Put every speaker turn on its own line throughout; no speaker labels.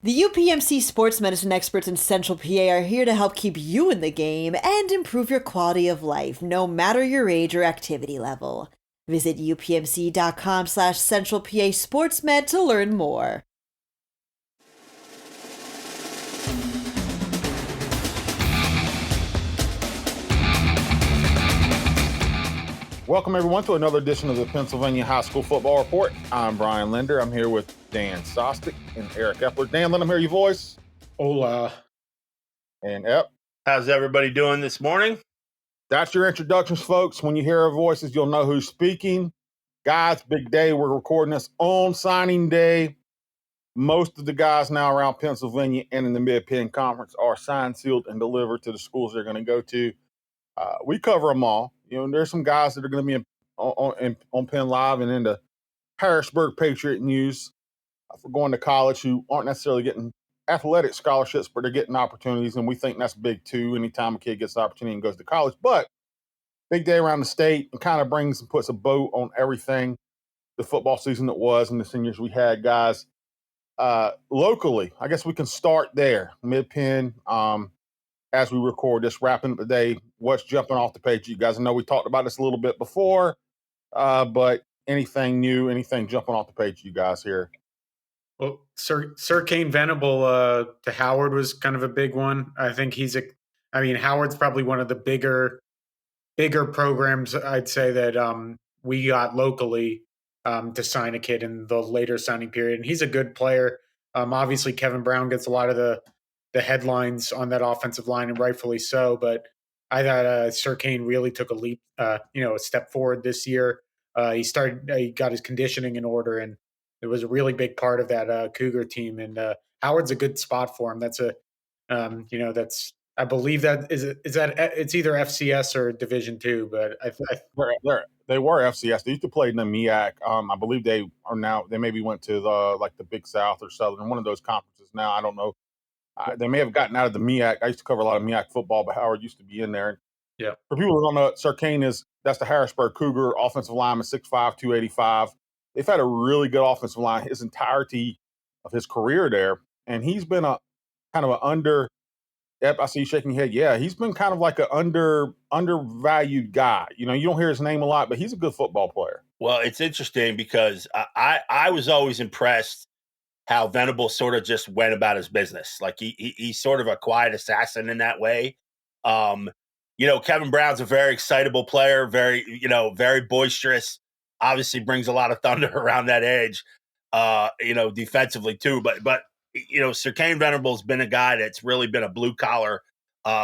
The UPMC sports medicine experts in Central PA are here to help keep you in the game and improve your quality of life, no matter your age or activity level. Visit upmc.com/Central PA SportsMed to learn more.
Welcome, everyone, to another edition of the Pennsylvania High School Football Report. I'm Brian Linder. I'm here with Dan Sostek and Eric Epler. Dan, let them hear your voice.
Hola.
And Ep.
How's everybody doing this morning?
That's your introductions, folks. When you hear our voices, you'll know who's speaking. Guys, big day. We're recording this on signing day. Most of the guys now around Pennsylvania and in the Mid-Penn Conference are signed, sealed, and delivered to the schools they're going to go to. We cover them all. You know, there's some guys that are going to be on Penn Live and in the Harrisburg Patriot News for going to college who aren't necessarily getting athletic scholarships, but they're getting opportunities, and we think that's big too. Anytime a kid gets the opportunity and goes to college, but big day around the state and kind of brings and puts a bow on everything. The football season that was and the seniors we had, guys. Locally, I guess we can start there. Mid-Penn. As we record this, wrapping up the day, what's jumping off the page? You guys know we talked about this a little bit before, but anything new, anything jumping off the page, you guys here?
Well, Sir Kane Venable to Howard was kind of a big one. I think Howard's probably one of the bigger programs, I'd say, that we got locally to sign a kid in the later signing period. And he's a good player. Obviously, Kevin Brown gets a lot of the headlines on that offensive line, and rightfully so. But I thought Sir Kane really took a leap, a step forward this year. He got his conditioning in order, and it was a really big part of that Cougar team. And Howard's a good spot for him. That's I believe that is that it's either FCS or Division II, but
They were FCS. They used to play in the MEAC. I believe they are now. They maybe went to the Big South or Southern, one of those conferences. Now I don't know. They may have gotten out of the MEAC. I used to cover a lot of MEAC football, but Howard used to be in there.
yeah.
For people who don't know, Sir Kane that's the Harrisburg Cougar offensive lineman, 6'5", 285. They've had a really good offensive line his entirety of his career there, and he's been a kind of an under. Yep, I see you shaking your head. Yeah, he's been kind of like an undervalued guy. You know, you don't hear his name a lot, but he's a good football player.
Well, it's interesting because I was always impressed how Venable sort of just went about his business. Like he's sort of a quiet assassin in that way. Kevin Brown's a very excitable player, very boisterous. Obviously brings a lot of thunder around that edge, defensively too. But Sir Kane Venable's been a guy that's really been a blue collar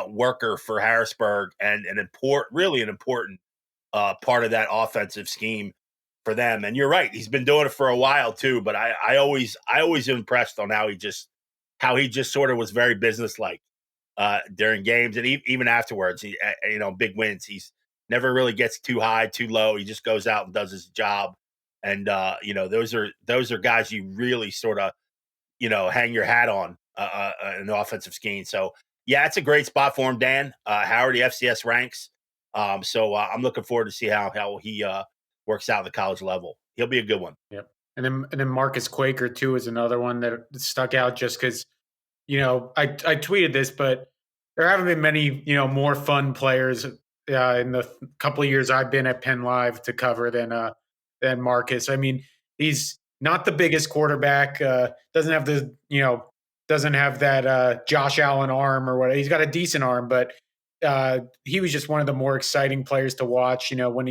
worker for Harrisburg and really an important part of that offensive scheme for them. And you're right, he's been doing it for a while too. But I always impressed on how he just sort of was very businesslike during games and even afterwards. Big wins. He's never really gets too high, too low. He just goes out and does his job. And those are guys you really sort of hang your hat on in the offensive scheme. So yeah, it's a great spot for him, Dan. Howard, the FCS ranks. So I'm looking forward to see how he works out at the college level. He'll be a good one.
Yep. And then Marcus Quaker too is another one that stuck out just because, I tweeted this, but there haven't been many, more fun players in the couple of years I've been at Penn Live to cover than Marcus. I mean, he's not the biggest quarterback. Doesn't have that Josh Allen arm or what. He's got a decent arm, but he was just one of the more exciting players to watch. When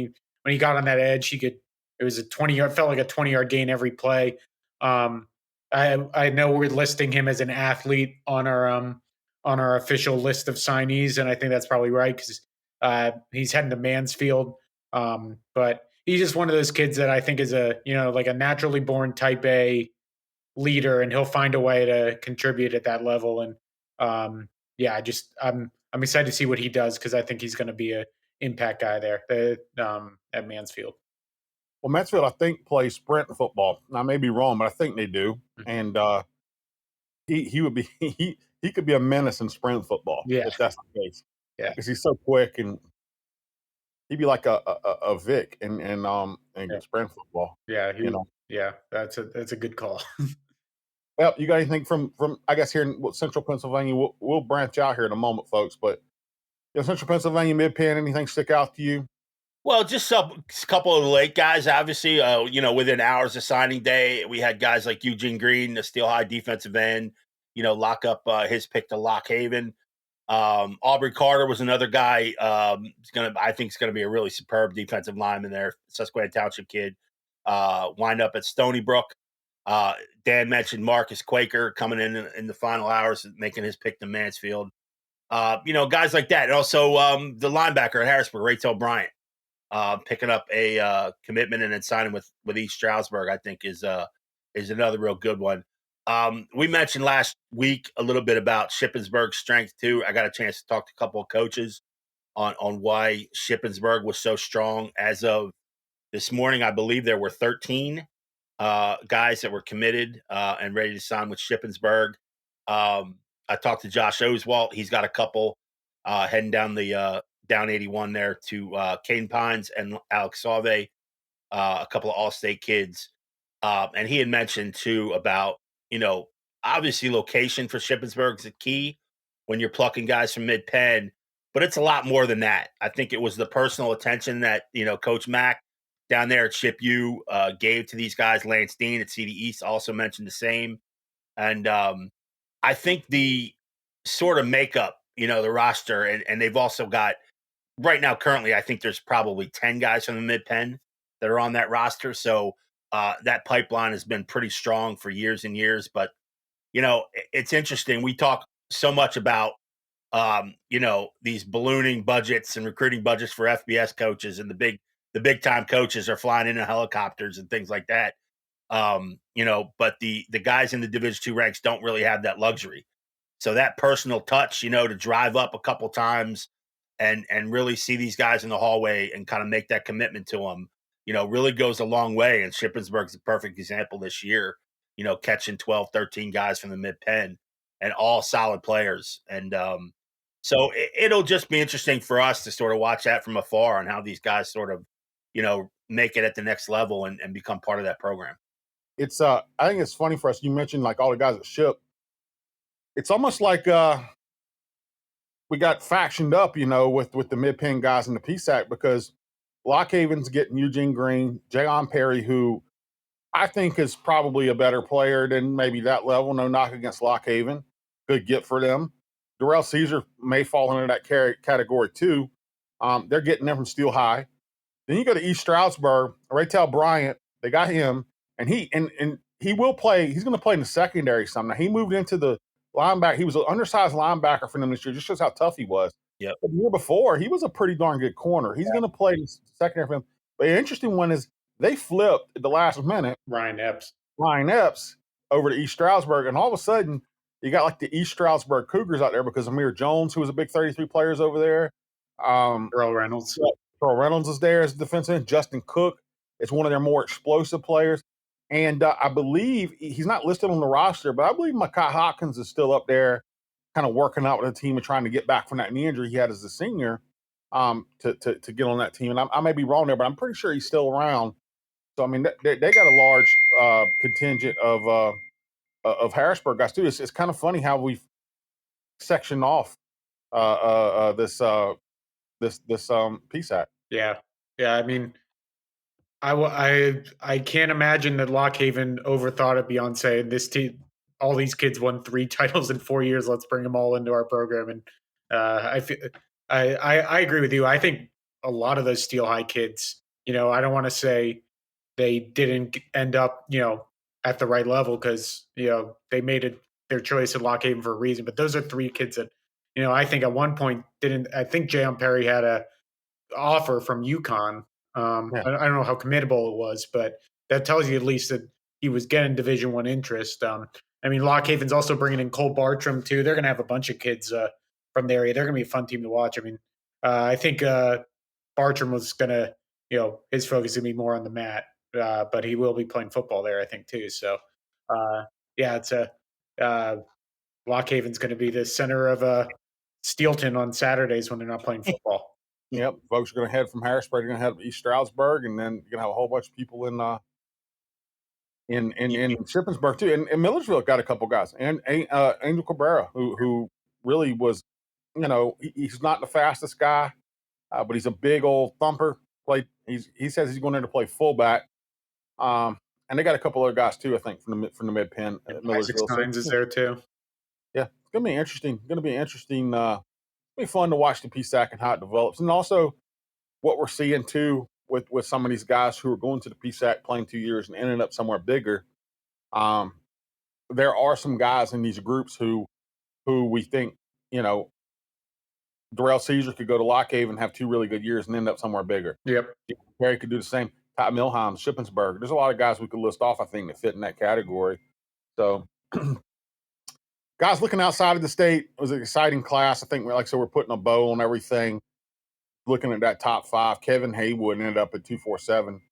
he got on that edge, it was a 20-yard, felt like a 20-yard gain every play. I know we're listing him as an athlete on our official list of signees, and I think that's probably right because he's heading to Mansfield. But he's just one of those kids that I think is like a naturally born type A leader, and he'll find a way to contribute at that level. And I'm excited to see what he does because I think he's going to be an impact guy there at Mansfield.
Well, Mansfield, I think, plays sprint football. I may be wrong, but I think they do. And he would be he could be a menace in sprint football if that's the case.
Yeah,
because he's so quick and he'd be like a Vic in sprint football.
Yeah, that's a good call.
Yep, you got anything from I guess here in Central Pennsylvania? We'll branch out here in a moment, folks. But Central Pennsylvania, Mid Penn, anything stick out to you?
Well, just a couple of the late guys, obviously. Within hours of signing day, we had guys like Eugene Green, the Steel High defensive end. Lock up his pick to Lock Haven. Aubrey Carter was another guy. I think is gonna be a really superb defensive lineman there. Susquehanna Township kid. Wind up at Stony Brook. Dan mentioned Marcus Quaker coming in the final hours, making his pick to Mansfield. Guys like that, and also the linebacker at Harrisburg, Raytel Bryant, picking up a commitment and then signing with East Stroudsburg, I think is another real good one. We mentioned last week a little bit about Shippensburg's strength too. I got a chance to talk to a couple of coaches on why Shippensburg was so strong. As of this morning, I believe there were 13 guys that were committed and ready to sign with Shippensburg. I talked to Josh Oswalt. He's got a couple heading down the down 81 there to Caden Pines and Alex Sauve, a couple of All-State kids. And he had mentioned too about, obviously location for Shippensburg is a key when you're plucking guys from Mid-Penn, but it's a lot more than that. I think it was the personal attention that, Coach Mack down there at Ship U gave to these guys. Lance Dean at CD East also mentioned the same. And I think the sort of makeup, the roster, and they've also got right now, currently, I think there's probably 10 guys from the Mid-Penn that are on that roster. So that pipeline has been pretty strong for years and years. But, it's interesting. We talk so much about, these ballooning budgets and recruiting budgets for FBS coaches, and the big time coaches are flying in helicopters and things like that. But the guys in the Division II ranks don't really have that luxury. So that personal touch, to drive up a couple times and really see these guys in the hallway and kind of make that commitment to them, really goes a long way. And Shippensburg's a perfect example this year, catching 12, 13 guys from the Mid-Penn and all solid players. And so it'll just be interesting for us to sort of watch that from afar on how these guys sort of, make it at the next level and become part of that program.
It's I think it's funny for us. You mentioned like all the guys at Ship. It's almost like we got factioned up, with the Mid-Penn guys in the PSAC because Lock Haven's getting Eugene Green, Jayon Perry, who I think is probably a better player than maybe that level. No knock against Lock Haven. Good get for them. Darrell Caesar may fall into that category too. They're getting them from Steel High. Then you go to East Stroudsburg, Raytel Bryant, they got him, and he will play. He's going to play in the secondary someday. He moved into the linebacker. He was an undersized linebacker for them this year. Just shows how tough he was.
Yep.
But the year before, he was a pretty darn good corner. He's going to play in the secondary for them. But the interesting one is they flipped at the last minute
Ryan Epps
over to East Stroudsburg, and all of a sudden you got like the East Stroudsburg Cougars out there because Amir Jones, who was a big 33 players over there.
Earl Reynolds.
Earl Reynolds is there as a defensive end. Justin Cook is one of their more explosive players. And I believe he's not listed on the roster, but I believe Mekhi Hopkins is still up there kind of working out with the team and trying to get back from that knee injury he had as a senior to get on that team. And I may be wrong there, but I'm pretty sure he's still around. So, I mean, they got a large contingent of Harrisburg guys, too. It's kind of funny how we've sectioned off this PSAC.
Yeah. I mean, I can't imagine that Lock Haven overthought it beyond saying this team, all these kids won 3 titles in 4 years. Let's bring them all into our program. And I agree with you. I think a lot of those Steel High kids, I don't want to say they didn't end up, at the right level because, they made their choice at Lock Haven for a reason. But those are 3 kids that, I think at one point I think Jayon Perry had a offer from UConn. I don't know how committable it was, but that tells you at least that he was getting Division I interest. I mean, Lock Haven's also bringing in Cole Bartram too. They're going to have a bunch of kids from the area. They're going to be a fun team to watch. I mean, I think Bartram was going to, his focus is going to be more on the mat, but he will be playing football there, I think, too. So, it's Lock Haven's going to be the center of Steelton on Saturdays when they're not playing football.
Yep, folks are going to head from Harrisburg. They're going to head to East Stroudsburg, and then you're going to have a whole bunch of people in in Shippensburg too, and Millersville got a couple guys, and Angel Cabrera, who really was, he's not the fastest guy, but he's a big old thumper. He says he's going in to play fullback. And they got a couple other guys too, I think, from the mid pen at
Isaac
Millersville.
Steins is there too.
Yeah, it's gonna be interesting. Be fun to watch the PSAC and how it develops, and also what we're seeing too with some of these guys who are going to the PSAC, playing 2 years, and ending up somewhere bigger. There are some guys in these groups who we think, Darrell Caesar could go to Lockhaven, have 2 really good years, and end up somewhere bigger.
Yep.
Perry could do the same. Todd Milheim, Shippensburg. There's a lot of guys we could list off, I think, that fit in that category. So, guys looking outside of the state, it was an exciting class. I think, like I said, we're putting a bow on everything. Looking at that top 5, Kevin Haywood ended up at 247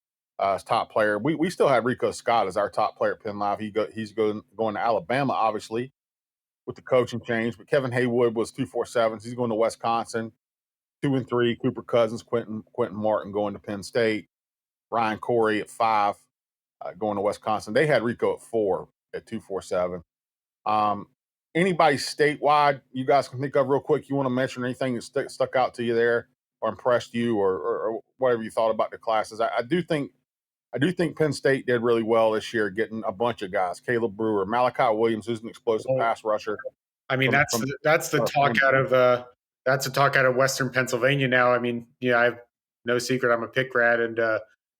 as top player. We still have Rico Scott as our top player at PennLive. He's going to Alabama, obviously, with the coaching change. But Kevin Haywood was 247. He's going to Wisconsin. 2 and 3, Cooper Cousins, Quentin Martin going to Penn State. Ryan Corey at 5, going to Wisconsin. They had Rico at 4 at 247. Anybody statewide you guys can think of real quick, you want to mention anything that stuck out to you there or impressed you or whatever you thought about the classes? I do think Penn State did really well this year, getting a bunch of guys. Caleb Brewer, Malachi Williams, who's an explosive pass rusher.
I mean, that's the talk out of Western Pennsylvania now. I mean, I have no secret I'm a pick rat, and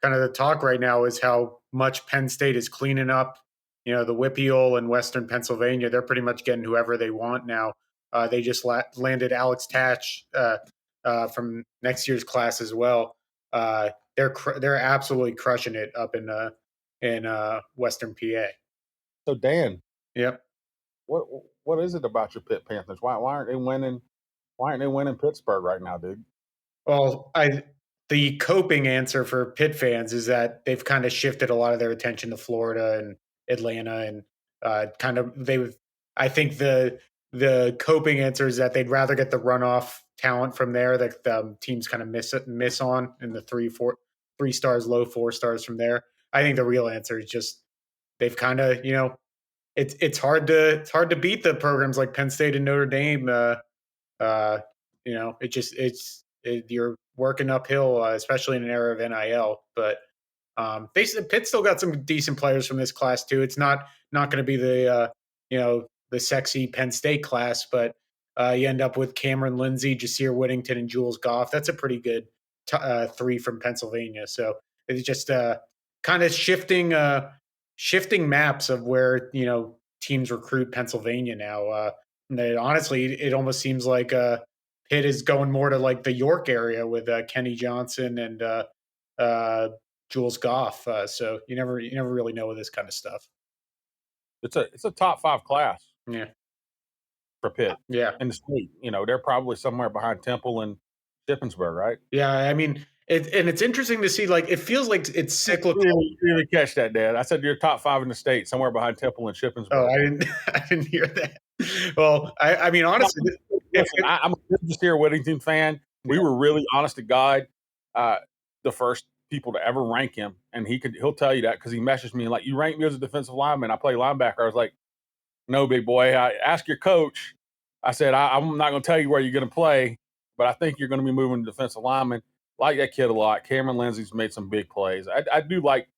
kind of the talk right now is how much Penn State is cleaning up. The Whippeal in Western Pennsylvania, they're pretty much getting whoever they want now. They just landed Alex Tatch from next year's class as well. They're absolutely crushing it up in Western PA.
So Dan,
yep.
What is it about your Pitt Panthers? Why aren't they winning? Why aren't they winning Pittsburgh right now, dude?
Well, the coping answer for Pitt fans is that they've kind of shifted a lot of their attention to Florida and Atlanta, and I think the coping answer is that they'd rather get the runoff talent from there that teams kind of miss on in the 3 stars, low 4 stars from there. I think the real answer is just they've kind of, it's hard to beat the programs like Penn State and Notre Dame. You're working uphill, especially in an era of NIL. But Pitt still got some decent players from this class too. It's not going to be the sexy Penn State class, but you end up with Cameron Lindsay, Jasir Whittington, and Jules Goff. That's a pretty good 3 from Pennsylvania. So it's just kind of shifting maps of where teams recruit Pennsylvania now. Honestly, it almost seems like Pitt is going more to like the York area with Kenny Johnson and Jules Goff. So you never really know with this kind of stuff.
It's a top 5 class.
Yeah.
For Pitt.
Yeah.
In the state. They're probably somewhere behind Temple and Shippensburg, right?
Yeah, I mean, it's interesting to see, like, it feels like it's cyclical.
You didn't catch that, Dad. I said you're top 5 in the state, somewhere behind Temple and Shippensburg.
Oh, I didn't hear that. Well, I mean, honestly,
listen, I'm a Jasir Whittington fan. We were really, honest to God, the first people to ever rank him, and he'll tell you that because he messaged me like, "You rank me as a defensive lineman. I play linebacker." I was like, "No, big boy. Ask your coach." I said, "I'm not going to tell you where you're going to play, but I think you're going to be moving to defensive lineman." Like that kid a lot. Cameron Lindsay's made some big plays. I do like.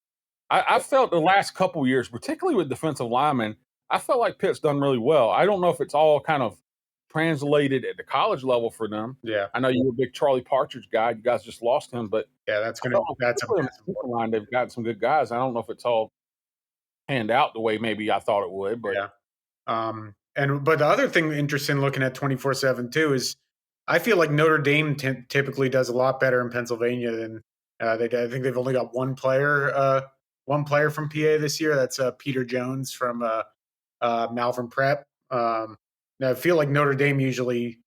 I felt the last couple years, particularly with defensive linemen, I felt like Pitt's done really well. I don't know if it's all kind of translated at the college level for them.
Yeah,
I know you're a big Charlie Partridge guy. You guys just lost him, but
yeah, that's a
line. They've gotten some good guys. I don't know if it's all panned out the way maybe I thought it would, but
yeah. But the other thing interesting looking at 24/7 too is I feel like Notre Dame typically does a lot better in Pennsylvania than I think they've only got one player from PA this year. That's Peter Jones from Malvern Prep. Now I feel like Notre Dame usually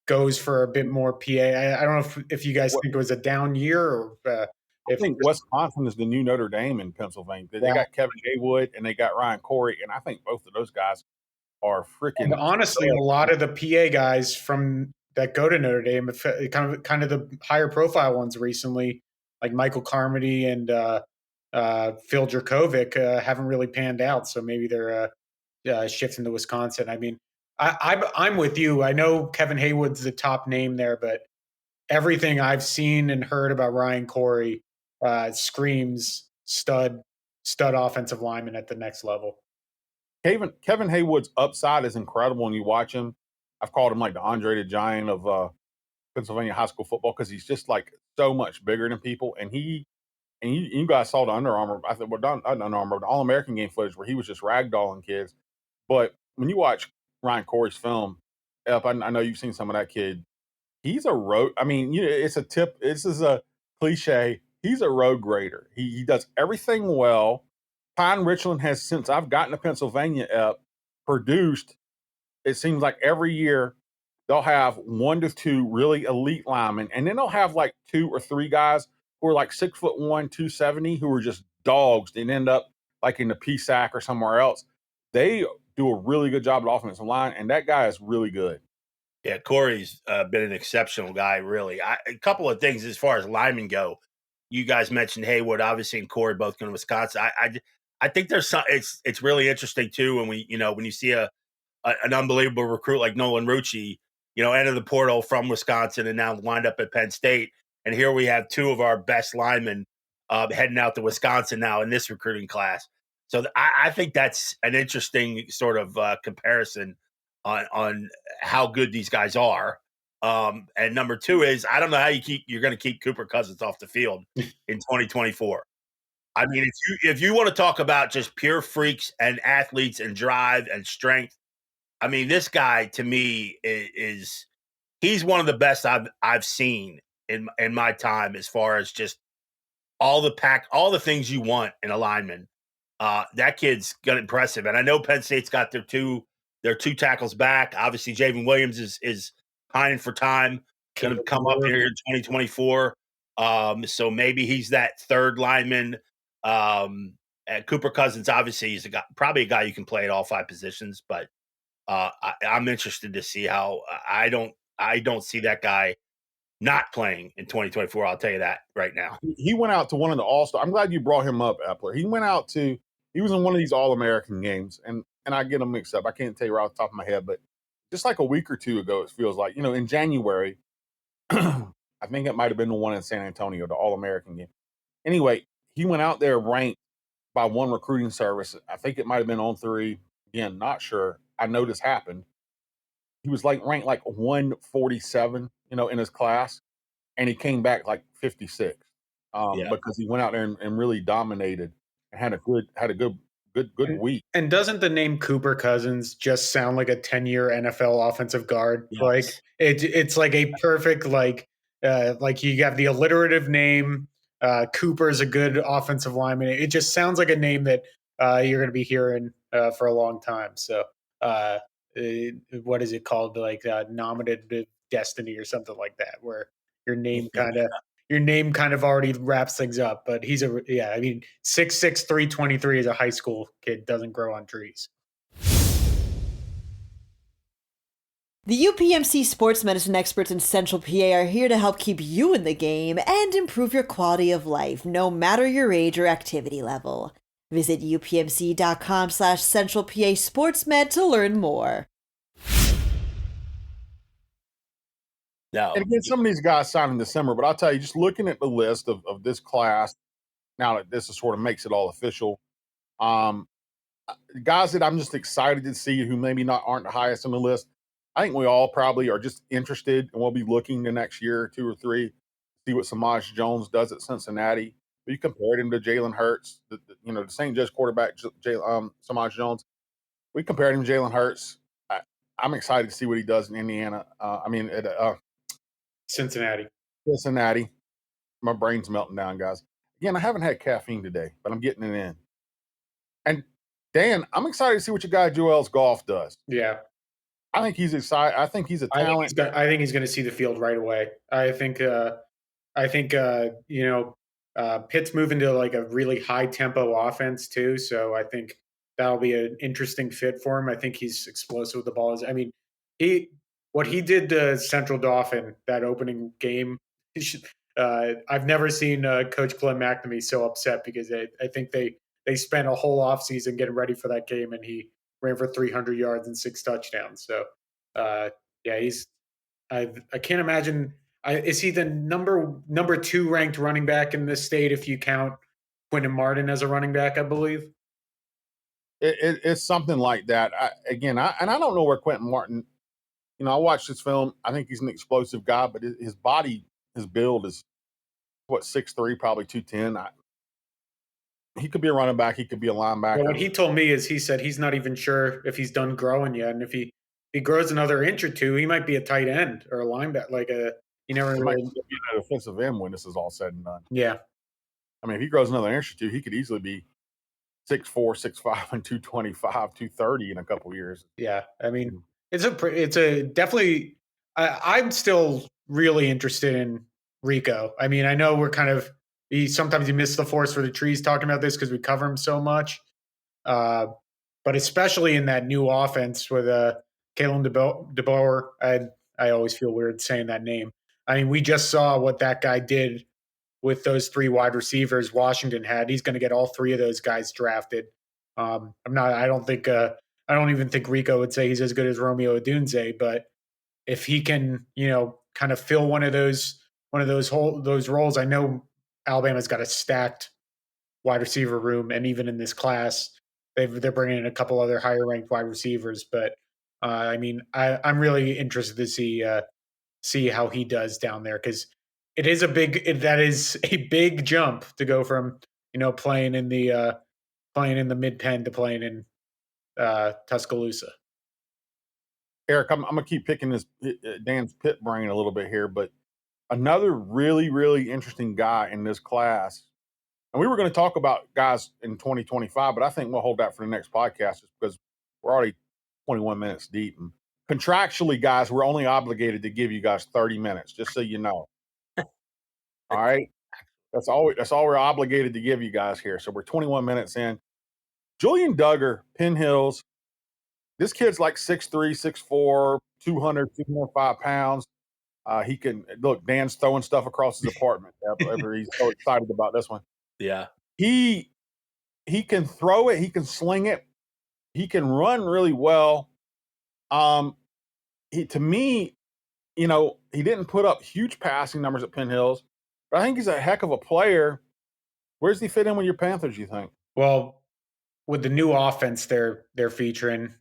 goes for a bit more PA. I don't know if you guys think it was a down year or
I think Wisconsin is the new Notre Dame in Pennsylvania. They got Kevin Haywood and they got Ryan Corey, and I think both of those guys are freaking.
And honestly, a lot of the PA guys that go to Notre Dame, kind of the higher profile ones recently, like Michael Carmody and Phil Dracovic haven't really panned out. So maybe they're shifting to Wisconsin. I mean, I'm with you. I know Kevin Haywood's the top name there, but everything I've seen and heard about Ryan Corey screams stud offensive lineman at the next level.
Kevin Haywood's upside is incredible when you watch him. I've called him like the Andre the Giant of Pennsylvania high school football because he's just like so much bigger than people. And you guys saw the Under Armour, I think, well, not Under Armour, the All American game footage where he was just ragdolling kids. But when you watch Ryan Corey's film, I know you've seen some of that kid. He's a road. I mean, it's a tip. This is a cliche. He's a road grader. He does everything well. Pine Richland has, since I've gotten to Pennsylvania, produced. It seems like every year they'll have 1 to 2 really elite linemen, and then they'll have like 2 or 3 guys who are like 6'1", 270, who are just dogs and end up like in the PSAC or somewhere else. They do a really good job at offensive line, and that guy is really good.
Yeah, Corey's been an exceptional guy, really. A couple of things as far as linemen go. You guys mentioned Haywood, obviously, and Corey both going to Wisconsin. I think there's some. It's really interesting too when when you see an unbelievable recruit like Nolan Rucci, enter the portal from Wisconsin and now wind up at Penn State, and here we have 2 of our best linemen heading out to Wisconsin now in this recruiting class. So I think that's an interesting sort of comparison on how good these guys are. And number 2 is I don't know how you're going to keep Cooper Cousins off the field in 2024. I mean, if you want to talk about just pure freaks and athletes and drive and strength, I mean, this guy to me he's one of the best I've seen in my time as far as just all the things you want in a lineman. That kid's got impressive, and I know Penn State's got their two tackles back. Obviously, Javen Williams is pining for time, going to come up here in 2024. So maybe he's that third lineman. And Cooper Cousins, obviously, he's probably a guy you can play at all 5 positions, but I'm interested to see how I don't see that guy not playing in 2024. I'll tell you that right now.
He went out to one of the All-Star. I'm glad you brought him up, Epler. He was in one of these All-American games, and I get them mixed up. I can't tell you right off the top of my head, but just like a week or 2 ago, it feels like, in January, I think it might have been the one in San Antonio, the All-American game. Anyway, he went out there ranked by one recruiting service. I think it might have been on 3. Again, not sure. I know this happened. He was ranked like 147, in his class, and he came back like 56 because he went out there and really dominated and had a good week.
And doesn't the name Cooper Cousins just sound like a 10-year NFL offensive guard?
Yes.
Like it's like a perfect like you have the alliterative name. Cooper's a good offensive lineman. It just sounds like a name that you're going to be hearing for a long time. So what is it called? Like nominative destiny or something like that, where your name kind of already wraps things up. But he's 6'6", 323 as a high school kid doesn't grow on trees.
The UPMC sports medicine experts in Central PA are here to help keep you in the game and improve your quality of life, no matter your age or activity level. Visit upmc.com/Central PA SportsMed to learn more.
And again, some of these guys signed in December, but I'll tell you, just looking at the list of this class, now that this is sort of makes it all official, guys that I'm just excited to see who maybe aren't the highest on the list. I think we all probably are just interested, and we'll be looking the next year, 2 or 3, see what Samaj Jones does at Cincinnati. You compared him to Jalen Hurts, the St. Joe's quarterback, Samaj Jones. We compared him to Jalen Hurts. I'm excited to see what he does in Indiana. At
Cincinnati.
My brain's melting down, guys. Again, I haven't had caffeine today, but I'm getting it in. And Dan, I'm excited to see what your guy Joel's Golf does.
Yeah.
I think he's excited. I think he's a talent.
I think he's going to see the field right away. I think Pitt's moving to like a really high tempo offense too. So I think that'll be an interesting fit for him. I think he's explosive with the ball. What he did to Central Dauphin, that opening game, I've never seen Coach Glenn McNamee so upset because I think they spent a whole offseason getting ready for that game, and he ran for 300 yards and 6 touchdowns. So, yeah, I can't imagine. Is he the number 2 ranked running back in this state if you count Quentin Martin as a running back? I believe.
It's something like that. I don't know where Quentin Martin. I watched his film. I think he's an explosive guy, but his body, his build is what 6'3", probably 210. He could be a running back. He could be a linebacker.
Well, what he told me is he said he's not even sure if he's done growing yet, and if he grows another inch or two, he might be a tight end or a linebacker. You never
He might
really.
be an offensive end when this is all said and done.
Yeah.
I mean, if he grows another inch or two, he could easily be 6'4", 6'5", and 225, 230 in a couple years.
Yeah, I mean, it's a definitely. I'm still really interested in Rico. I mean, I know we're kind of sometimes you miss the forest for the trees talking about this because we cover him so much, but especially in that new offense with Kalen DeBoer. I always feel weird saying that name. I mean, we just saw what that guy did with those 3 wide receivers Washington had. He's going to get all 3 of those guys drafted. I don't even think Rico would say he's as good as Romeo Odunze, but if he can, kind of fill one of those roles, I know Alabama's got a stacked wide receiver room, and even in this class, they're bringing in a couple other higher ranked wide receivers. But I mean, I'm really interested to see how he does down there because that is a big jump to go from playing in the Mid Penn to playing in Tuscaloosa.
Eric, I'm gonna keep picking this Dan's pit brain a little bit here, but another really, really interesting guy in this class, and we were going to talk about guys in 2025, but I think we'll hold that for the next podcast just because we're already 21 minutes deep. And contractually, guys, we're only obligated to give you guys 30 minutes, just so you know. All right, that's all we're obligated to give you guys here. So we're 21 minutes in. Julian Duggar, Penn Hills. This kid's like 6'3", 6'4", 200, 205 pounds. He can look. Dan's throwing stuff across his apartment. He's so excited about this one.
Yeah,
he can throw it. He can sling it. He can run really well. To me, he didn't put up huge passing numbers at Penn Hills, but I think he's a heck of a player. Where does he fit in with your Panthers, you think?
Well, with the new offense they're featuring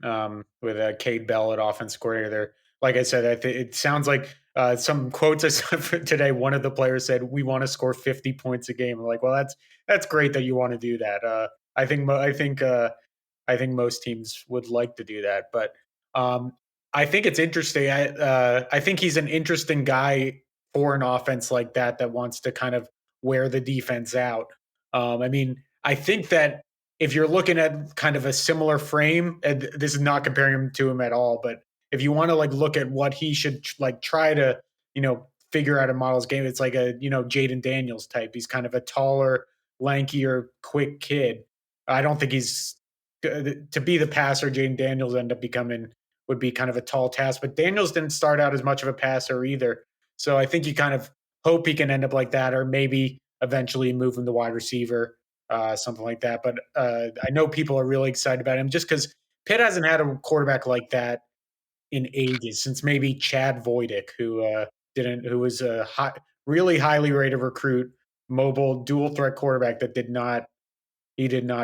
with Cade Bell at offense coordinator, like I said, it sounds like some quotes I saw today. One of the players said, "We want to score 50 points a game." I'm like, well, that's great that you want to do that. I think most teams would like to do that, but I think it's interesting. I think he's an interesting guy for an offense like that wants to kind of wear the defense out. I mean, I think that if you're looking at kind of a similar frame, and this is not comparing him to him at all, but if you want to look at what he should try to, figure out a model's game, it's like a, Jaden Daniels type. He's kind of a taller, lankier, quick kid. I don't think he's to be the passer Jaden Daniels would be kind of a tall task, but Daniels didn't start out as much of a passer either. So I think you kind of hope he can end up like that, or maybe eventually move him to wide receiver. Something like that. But I know people are really excited about him just because Pitt hasn't had a quarterback like that in ages, since maybe Chad Voidick, who was a really highly rated recruit, mobile, dual threat quarterback that did not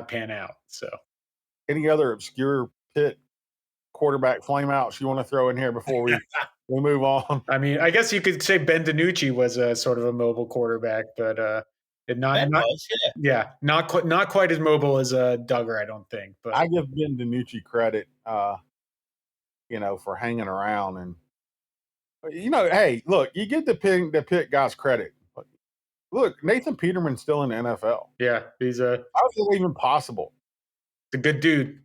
pan out. So,
any other obscure Pitt quarterback flameouts you want to throw in here before we move on?
I mean, I guess you could say Ben DiNucci was a sort of a mobile quarterback, but not quite as mobile as Duggar, I don't think. But
I give Ben DiNucci credit, for hanging around, and hey, look, you get the Pitt guys credit. Look, Nathan Peterman's still in the NFL.
Yeah,
how is it even possible?
He's a good dude.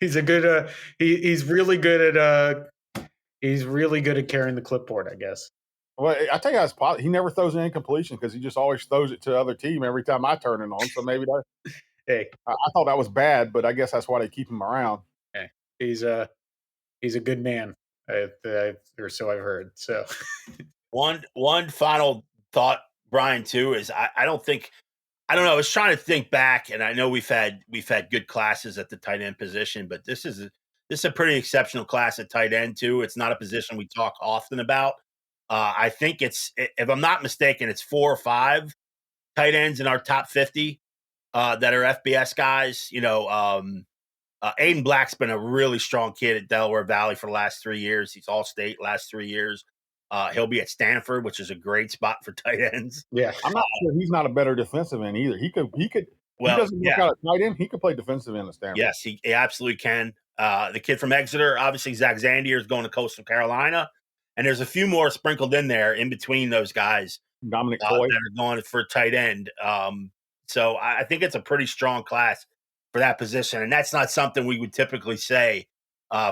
He's a good. He's really good at. He's really good at carrying the clipboard, I guess.
Well, I tell you, he never throws an incompletion because he just always throws it to the other team every time I turn it on. So maybe that.
Hey,
I thought that was bad, but I guess that's why they keep him around.
Hey, he's a good man, or so I've heard. So,
one final thought Brian too is I don't think I don't know. I was trying to think back, and I know we've had good classes at the tight end position, but this is a pretty exceptional class at tight end too. It's not a position we talk often about. I think if I'm not mistaken, it's 4 or 5 tight ends in our top 50 that are FBS guys. Aiden Black's been a really strong kid at Delaware Valley for the last 3 years. He's all state last 3 years. He'll be at Stanford, which is a great spot for tight ends.
Yeah.
I'm not sure he's not a better defensive end either. He
Well,
doesn't work
yeah,
out at tight end. He could play defensive end at Stanford.
yes, he absolutely can. The kid from Exeter, obviously Zach Zandier is going to Coastal Carolina, and there's a few more sprinkled in there in between those guys
Dominic
that
Toy.
are going for tight end. So I think it's a pretty strong class for that position, and that's not something we would typically say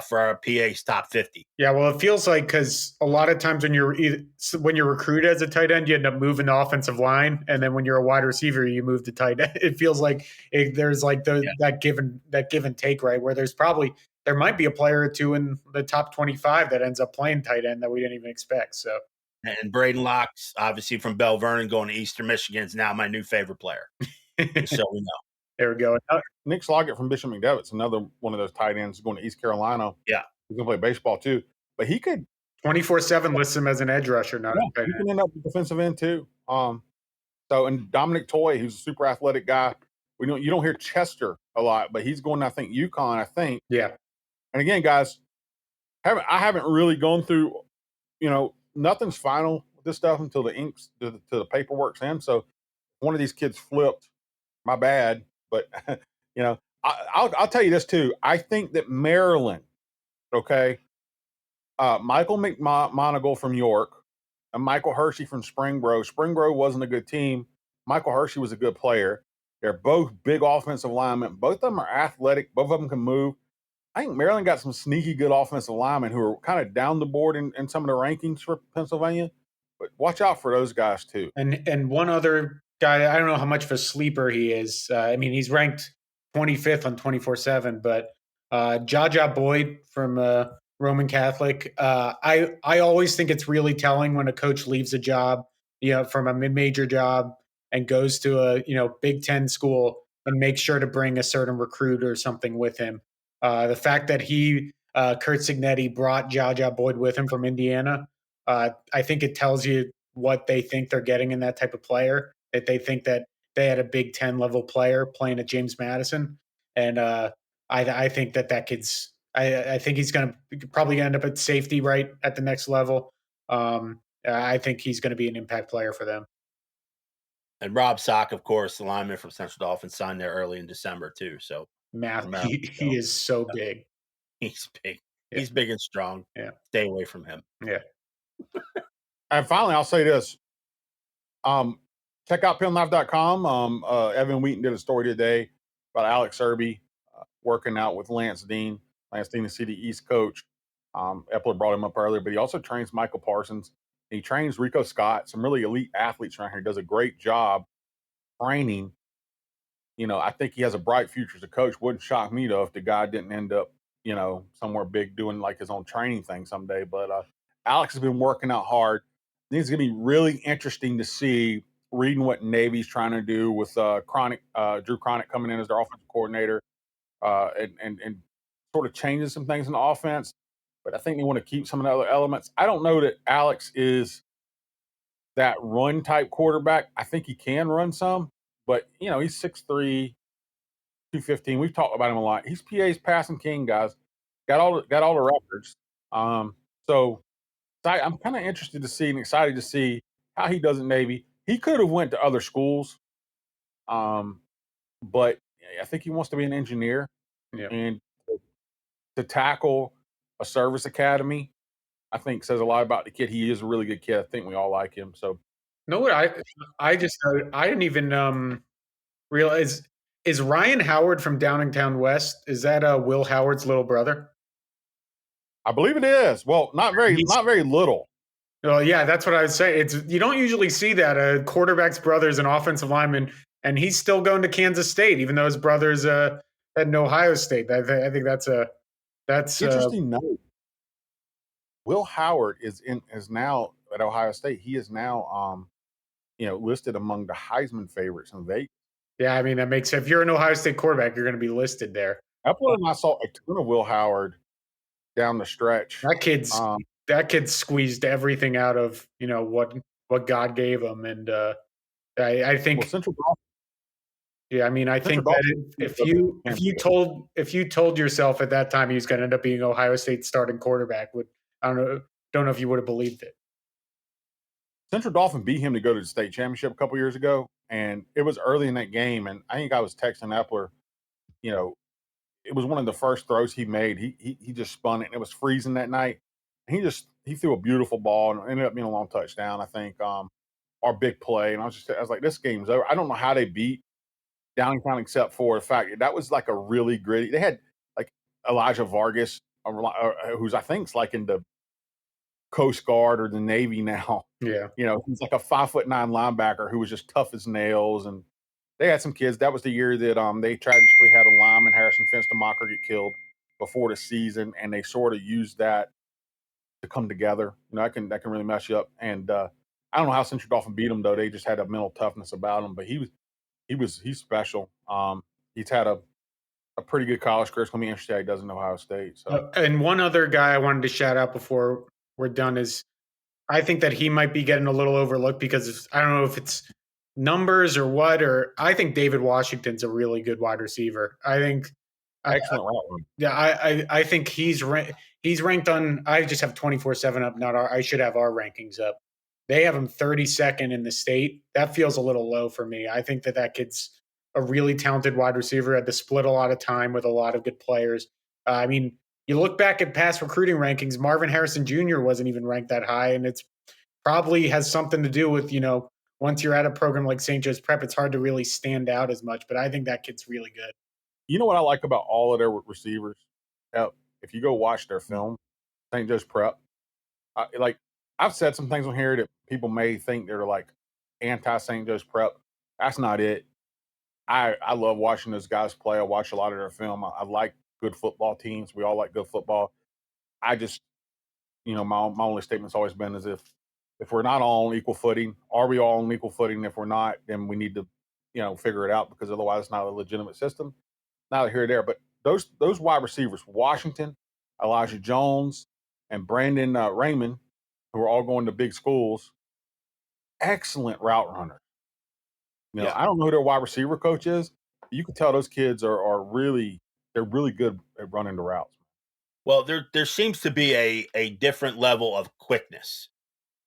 for our PA's top 50.
Yeah, well, it feels like because a lot of times when you're recruited as a tight end, you end up moving the offensive line, and then when you're a wide receiver, you move to tight end. It feels like there's like that give and take, right? Where there might be a player or two in the top 25 that ends up playing tight end that we didn't even expect. So,
And Braden Locke's obviously from Bell Vernon going to Eastern Michigan is now my new favorite player. So we know.
there we go.
Nick Sloggett from Bishop McDevitt's another one of those tight ends going to East Carolina.
Yeah.
He's going to play baseball too. But he could
24/7 lists him as an edge rusher, not a tight
he
end.
can end up at defensive end too. And Dominic Toy, who's a super athletic guy. You don't hear Chester a lot, but he's going to, I think, UConn, I think.
Yeah.
And again, guys, I haven't really gone through, nothing's final with this stuff until the paperwork's in. So if one of these kids flipped, my bad. But I'll tell you this too. I think that Maryland, okay, Michael McMonagle from York and Michael Hershey from Springboro. Springboro wasn't a good team. Michael Hershey was a good player. They're both big offensive linemen. Both of them are athletic. Both of them can move. I think Maryland got some sneaky good offensive linemen who are kind of down the board in some of the rankings for Pennsylvania. But watch out for those guys too.
And one other guy, I don't know how much of a sleeper he is. He's ranked 25th on 24/7, but Jaja Boyd from Roman Catholic. I always think it's really telling when a coach leaves a job, from a mid-major job and goes to a Big Ten school and makes sure to bring a certain recruit or something with him. The fact that Kurt Signetti brought Jaja Boyd with him from Indiana, I think it tells you what they think they're getting in that type of player. That they think that they had a Big Ten level player playing at James Madison, and I think that kid's. I think he's going to probably end up at safety right at the next level. I think he's going to be an impact player for them.
And Rob Sock, of course, the lineman from Central Dolphins, signed there early in December too. So
He is so big.
He's big.
Yeah.
He's big and strong.
Yeah.
Stay away from him.
Yeah.
And finally, I'll say this. Check out PennLive.com. Evan Wheaton did a story today about Alex Irby working out with Lance Dean. Lance Dean, the City East coach. Epler brought him up earlier, but he also trains Michael Parsons. He trains Rico Scott, some really elite athletes around here. He does a great job training. I think he has a bright future as a coach. Wouldn't shock me, though, if the guy didn't end up, somewhere big doing like his own training thing someday. But Alex has been working out hard. I think it's going to be really interesting to see reading what Navy's trying to do with Drew Cronick coming in as their offensive coordinator and sort of changing some things in the offense. But I think they want to keep some of the other elements. I don't know that Alex is that run type quarterback. I think he can run some, but he's 6'3", 215. We've talked about him a lot. He's PA's passing king, guys. Got all the records. So I'm kind of interested to see and excited to see how he does at Navy. He could have went to other schools, but I think he wants to be an engineer.
Yeah.
And to tackle a service academy, I think says a lot about the kid. He is a really good kid. I think we all like him. So,
know what I didn't even realize, is Ryan Howard from Downingtown West? Is that Will Howard's little brother?
I believe it is. Well, not very little.
Well, yeah, that's what I would say. You don't usually see that a quarterback's brother's an offensive lineman, and he's still going to Kansas State, even though his brother's at Ohio State. I think that's
Interesting note. Will Howard is now at Ohio State. He is now listed among the Heisman favorites in Vegas.
Yeah, I mean, that makes sense. If you're an Ohio State quarterback, you're going to be listed there.
Epler and I saw a ton of Will Howard down the stretch.
That kid's squeezed everything out of what God gave him, and I think
Central
yeah, I mean, I think that if you told yourself at that time he was going to end up being Ohio State's starting quarterback, don't know if you would have believed it.
Central Dauphin beat him to go to the state championship a couple years ago, and it was early in that game. And I think I was texting Epler. It was one of the first throws he made. He just spun it, and it was freezing that night. And he threw a beautiful ball and ended up being a long touchdown. I think our big play. And I was like, this game's over. I don't know how they beat Downingtown except for the fact that was like a really gritty. They had like Elijah Vargas, who's I think is like in the Coast Guard or the Navy now.
Yeah.
He's like a 5'9" linebacker who was just tough as nails. And they had some kids. That was the year that they tragically had a lineman, Harrison Finstamacher, get killed before the season, and they sort of used that to come together. That can really mess you up. And I don't know how Central Dauphin beat them though. They just had a mental toughness about him. But he's special. He's had a pretty good college career. It's gonna be interesting how he does in Ohio State. So.
And one other guy I wanted to shout out before we're done is I think that he might be getting a little overlooked because I don't know if it's numbers or what, or I think David Washington's a really good wide receiver. I think
excellent route.
Yeah, I think he's ranked on. I just have 24/7 up. I should have our rankings up. They have him 32nd in the state. That feels a little low for me. I think that kid's a really talented wide receiver. Had to split a lot of time with a lot of good players. I mean, you look back at past recruiting rankings, Marvin Harrison Jr. wasn't even ranked that high, and it's probably has something to do with, once you're at a program like St. Joe's Prep, it's hard to really stand out as much, but I think that kid's really good.
You know what I like about all of their receivers? If you go watch their film, St. Joe's Prep, I've said some things on here that people may think they're like anti-St. Joe's Prep. That's not it. I love watching those guys play. I watch a lot of their film. I like good football teams. We all like good football. I just, my only statement's always been as if we're not all on equal footing, are we all on equal footing? If we're not, then we need to, figure it out because otherwise it's not a legitimate system. Neither here or there. But those wide receivers, Washington, Elijah Jones, and Brandon Raymond, who are all going to big schools, excellent route runners. I don't know who their wide receiver coach is. But you can tell those kids are really good at running the routes.
Well, there seems to be a different level of quickness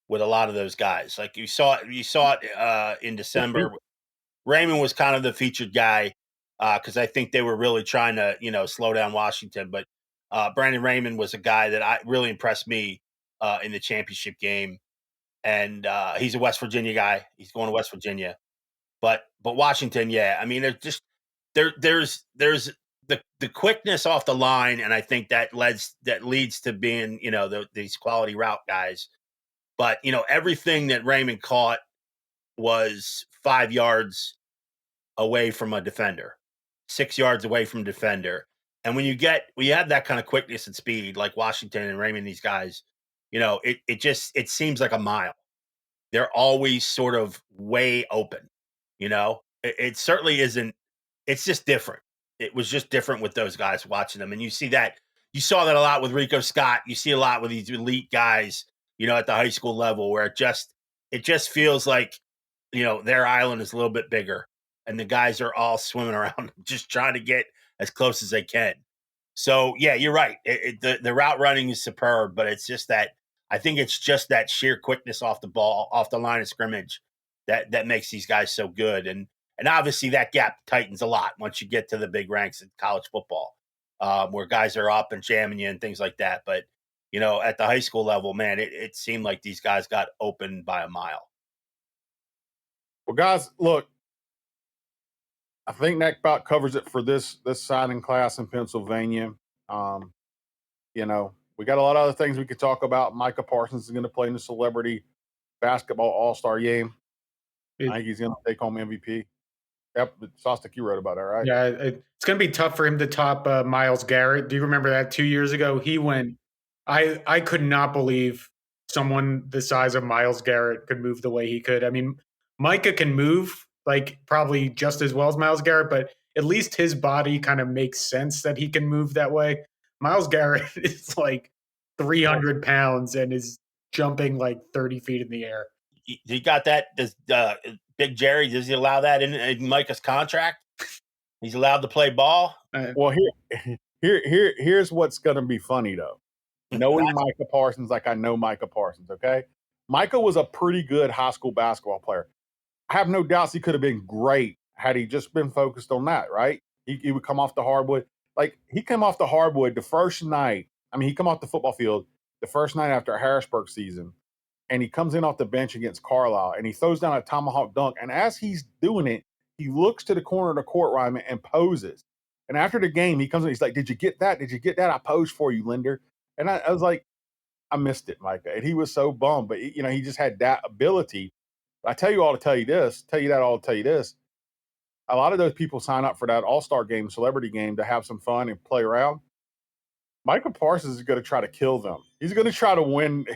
with a lot of those guys. Like you saw it in December. Raymond was kind of the featured guy because I think they were really trying to slow down Washington. But Brandon Raymond was a guy that really impressed me in the championship game, and he's a West Virginia guy. He's going to West Virginia, but Washington, yeah. I mean, there's the quickness off the line, and I think that leads to being these quality route guys. But everything that Raymond caught was 5 yards away from a defender, 6 yards away from a defender. And when you have that kind of quickness and speed, like Washington and Raymond, these guys, it seems like a mile. They're always sort of way open. It certainly isn't. It's just different. It was just different with those guys watching them. And you saw that a lot with Rico Scott. You see a lot with these elite guys, at the high school level where it just feels like, their island is a little bit bigger and the guys are all swimming around just trying to get as close as they can. So yeah, you're right. The route running is superb, but it's just that I think it's just that sheer quickness off the ball, off the line of scrimmage that makes these guys so good. And obviously that gap tightens a lot once you get to the big ranks in college football, where guys are up and jamming you and things like that. But, at the high school level, man, it seemed like these guys got open by a mile.
Well, guys, look, I think that about covers it for this signing class in Pennsylvania. We got a lot of other things we could talk about. Micah Parsons is going to play in the Celebrity Basketball All-Star Game. I think he's going to take home MVP. Yep, Sostek, you wrote about that, right?
Yeah, it's going to be tough for him to top Myles Garrett. Do you remember that 2 years ago? He went. I could not believe someone the size of Myles Garrett could move the way he could. I mean, Micah can move like probably just as well as Myles Garrett, but at least his body kind of makes sense that he can move that way. Myles Garrett is like 300 pounds and is jumping like 30 feet in the air.
You got that? Does Big Jerry, does he allow that in Micah's contract? He's allowed to play ball?
Well, here's what's going to be funny, though. Knowing Micah Parsons like I know Micah Parsons, okay? Micah was a pretty good high school basketball player. I have no doubts he could have been great had he just been focused on that, right? He would come off the hardwood. Like, he came off the hardwood the first night. I mean, he come off the football field the first night after a Harrisburg season, and he comes in off the bench against Carlisle, and he throws down a tomahawk dunk. And as he's doing it, he looks to the corner of the court, Ryman, and poses. And after the game, he comes in, he's like, "Did you get that? Did you get that? I posed for you, Linder." And I was like, I missed it, Micah. And he was so bummed. But, you know, he just had that ability. I tell you all to tell you this, tell you that all to tell you this. A lot of those people sign up for that all-star game, celebrity game, to have some fun and play around. Micah Parsons is going to try to kill them. He's going to try to win.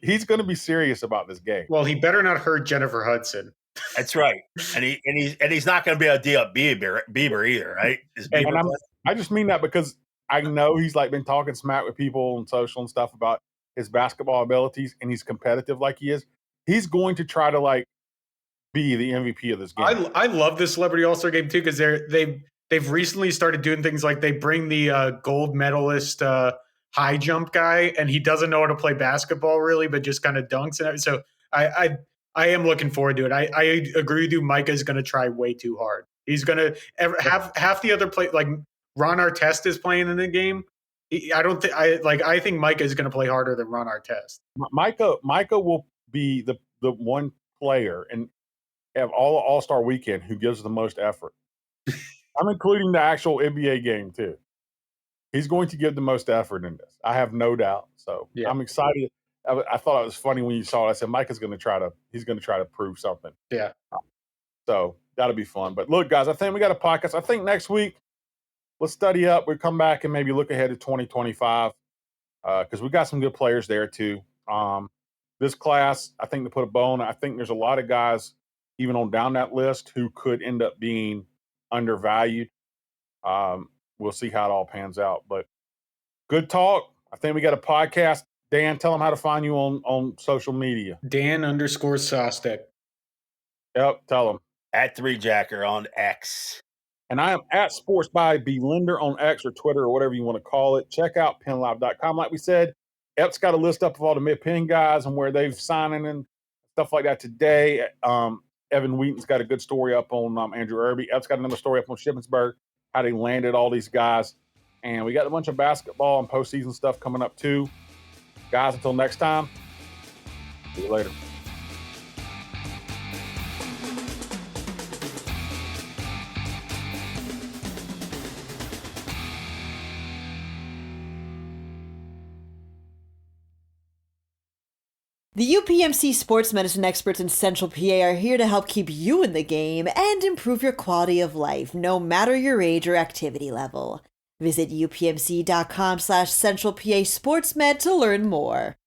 He's going to be serious about this game.
Well, he better not hurt Jennifer Hudson.
That's right. And he's not going to be able to deal up Bieber either, right?
I just mean that because I know he's like been talking smack with people on social and stuff about his basketball abilities, and he's competitive like he is. He's going to try to like be the MVP of this game.
I love this Celebrity All-Star game too, because they've recently started doing things like they bring the gold medalist high jump guy, and he doesn't know how to play basketball really, but just kind of dunks and everything. So I am looking forward to it. I agree with you. Micah is going to try way too hard. He's going to have half the other play, like Ron Artest is playing in the game. I think Micah is going to play harder than Ron Artest.
Micah will be the one player and have all-star weekend who gives the most effort. I'm including the actual NBA game too. He's going to give the most effort in this. I have no doubt. So yeah. I'm excited. I thought it was funny when you saw it. I said, Micah's going to try to prove something.
Yeah.
So that'll be fun. But look, guys, I think we got a podcast. I think next week, let's study up. We'll come back and maybe look ahead to 2025 because we got some good players there too. This class, I think, to put a bow on, I think there's a lot of guys even on down that list who could end up being undervalued. We'll see how it all pans out. But good talk. I think we got a podcast. Dan, tell them how to find you on social media.
Dan_Sostek.
Yep, tell them.
@3Jacker on X.
And I am @Sports by B Linder on X or Twitter or whatever you want to call it. Check out PennLive.com. Like we said, Ep's got a list up of all the mid-pen guys and where they've signing and stuff like that today. Evan Wheaton's got a good story up on Andrew Irby. Ep's got another story up on Shippensburg, how they landed all these guys. And we got a bunch of basketball and postseason stuff coming up too. Guys, until next time, see you later.
The UPMC sports medicine experts in Central PA are here to help keep you in the game and improve your quality of life, no matter your age or activity level. Visit upmc.com/Central PA SportsMed to learn more.